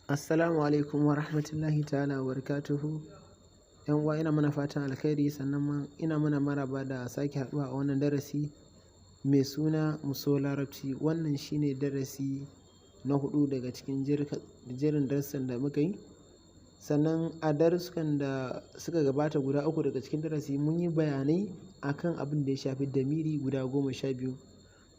Assalamu alaikum wa rahmatullahi ta'ala wa barakatuhu. Yan uwa ina mana fatan alkhairi sannan ina mana maraba da sake haɗuwa a wannan darasi mai suna Muso Larabci. Wannan shine darasi na 4 daga cikin jerin darussan da muka yi. Sannan a darussan da suka gabata guda 3 daga cikin darasi mun yi bayanai akan abin da ya shafi damiri guda 12,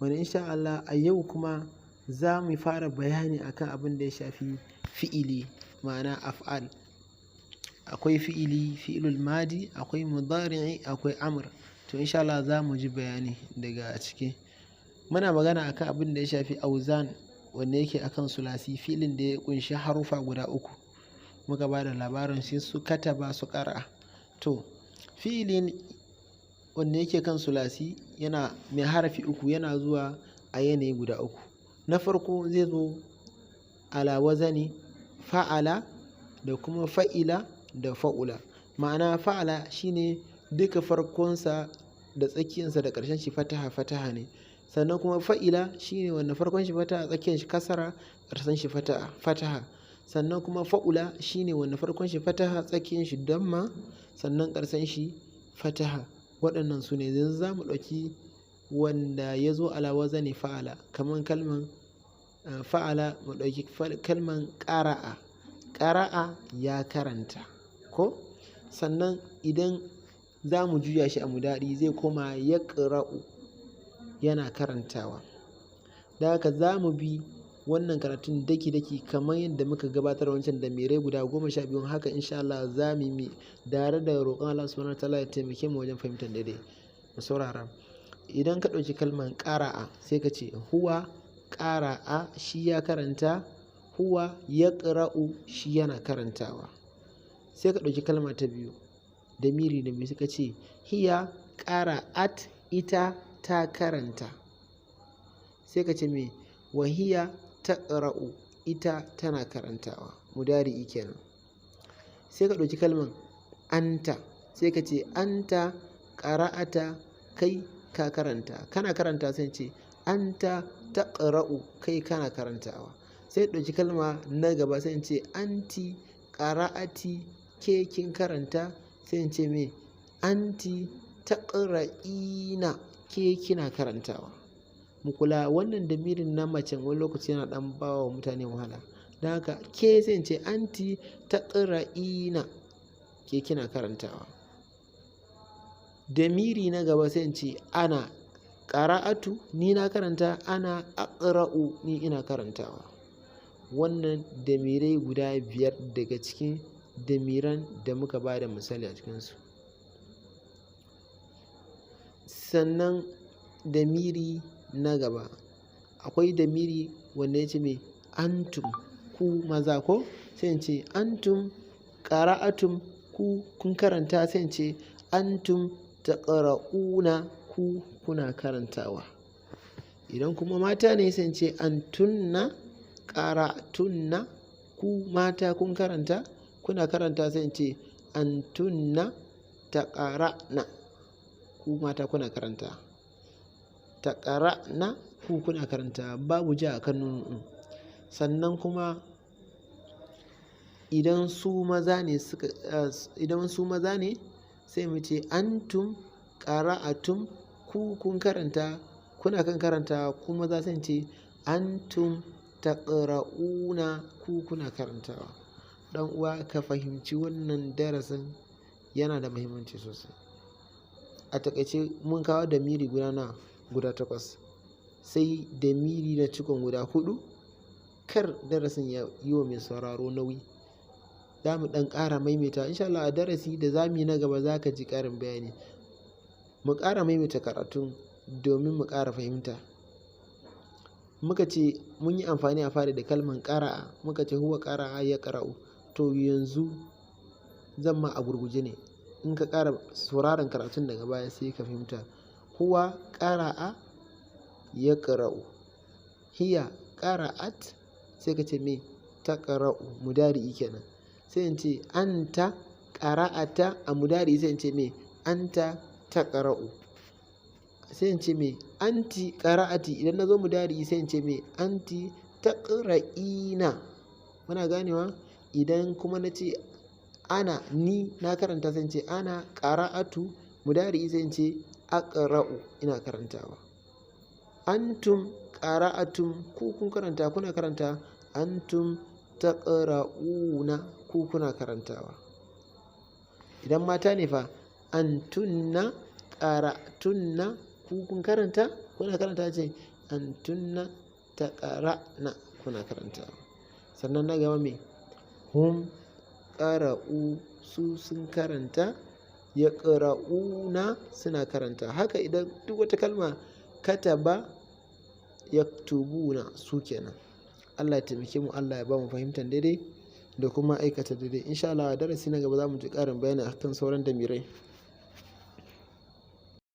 wanda insha Allah a yau kuma za mu fara bayani akan abin da ya shafi fi'ili, ma'ana af'al. Akwai fi'ilul madi, akwai mudari'i, akwai amr. To insha Allah za mu ji bayani daga ciki. Muna magana akan abin da ya shafi auzan, wanda yake akan sulasi, fi'ilin da ya kunshi harufa guda 3. Muka ba da labarin su kataba, su qara'a. To fi'ilin wanda yake kan sulasi yana mai harafi 3 yana zuwa a yanayi guda 3. Na farko zai zo ala wazani fa'ala da kuma fa'ila da fa'ula. Ma'ana fa'ala shine duka farkonsa da tsakiyarsa da ƙarshen shi fataha ne. Sannan kuma fa'ila shine wanda farkon shi fataha, tsakiyar shi kasara, ƙarshen shi fataha. Sannan kuma fa'ula shine wanda farkon shi fataha, tsakiyar shi damma, sannan ƙarshen shi fataha. Waɗannan su ne. Yanzu za mu ɗauki wanda ya zo ala wazani fa'ala, kamar kalman fa'ala. Mu ɗauki kalman ƙara'a. Ƙara'a ya karanta, ko? Sannan idan za mu juya shi a mudari zai koma ya ƙara'u, yana karantawa. Da haka za mu bi wannan karatun daki-daki kamar yadda muka gabatar wancan da mirai guda 12. Haka insha Allah za mu yi tare da roƙon Allah subhanahu wa ta'ala ya taimake mu wajen fahimtar daidai. Mu saurara. Idan ka ɗauki kalman ƙara'a sai ka ce huwa ƙara'a, shi ya karanta. Huwa ya ƙara'u, shi yana karantawa. Sai ka ɗauki kalma ta biyu, damiri da mai suka ce hiya ƙara'at, ita ta karanta. Sai ka ce me wahiya ta ƙara'u, ita tana karantawa. Mudari'i kenan. Sai ka ɗauki kalman anta sai ka ce anta ƙara'ata, kai ka karanta. Kana karanta sai ce anta ta ƙara'u, kai kana karantawa. Sai ɗauki kalma na gaba sai ce anti ƙara'ati, ke kin karanta. Sai ce me anti taqra'ina, ke kina karantawa. Mu kula wannan damirin na macen wani lokaci yana ɗan ba wa mutane wahala. Don haka ke sai ce anti taqra'ina, ke kina karantawa. Damiri na gaba sai ce ana ƙara'atu, ni na karanta. Ana aqra'u, ni ina karantawa. Wannan damirai guda 5 daga cikin damiran da muka ba da misali a cikinsu. Sannan damiri na gaba akwai damiri wanda ya ce mai antum, ku maza, ko? Sai ce antum ƙara'atum, ku kun karanta. Sai ce antum taqra'una, ku kuna karantawa. Idan kuma mata ne sai ce antunna ƙara'tunna, ku mata kun karanta, kuna karanta. Sai ce antunna taqra'na, ku mata kuna karanta. Taqra'na, ku kuna karanta. Babu ja a kan nunun. Sannan kuma idan su maza ne sai mu ce antum ƙara'atum, ku kun karanta, kuna kan karanta. Ku maza sai ce antum taqra'una, ku kuna karantawa. Dan uwa ka fahimci wannan darasin yana da muhimmanci sosai. A takaice mun kawo damiri guda 8, sai damiri na cikon guda 4. Kar darasin ya yi wa mai sauraro nauyi, za mu ɗan ƙara maimaita insha Allah. A darasi da za mu yi na gaba za ka ji ƙarin bayani. Mu ƙara maimaita karatun domin mu ƙara fahimta. Muka ce mun yi amfani a fari da kalman ƙara'a. Muka ce huwa ƙara'a ya ƙara'u. To yanzu zan ma a gurguje ne, in ka ƙara sauraron karatun daga baya sai ka fahimta. Huwa ƙara'a ya ƙara'u. Hiya ƙara'at, sai ka ce me ta ƙara'u, mudari'i kenan. Sai in ce anta ƙara'ata, a mudari'i sai in ce me anta ta ƙara'u. Sai in ce me anti ƙara'ati, idan na zo mudari'i sai in ce me anti taqra'ina. muna ganewa. Idan kuma na ce ana, ni na karanta, zan ce ana qara'atu. Mudari zan ce aqra'u, ina karantawa. Antum qara'atum, ku kun karanta, kuna karanta. Antum taqra'una, ku kuna karantawa. Idan mata ne fa, antunna qara'tunna, ku kun karanta, kuna karanta, ce antunna taqra'na, kuna karantawa. Sannan na gaba me, hum qara'u, su sun karanta. Yaqra'una, suna karanta. Haka idan duk wata kalma kataba yaktubuna, su kenan. Allah ya taimake mu, Allah ya ba mu fahimtar daidai da kuma aikata daidai. Insha Allah a darasi na gaba za mu ji ƙarin bayani akan sauran damirai.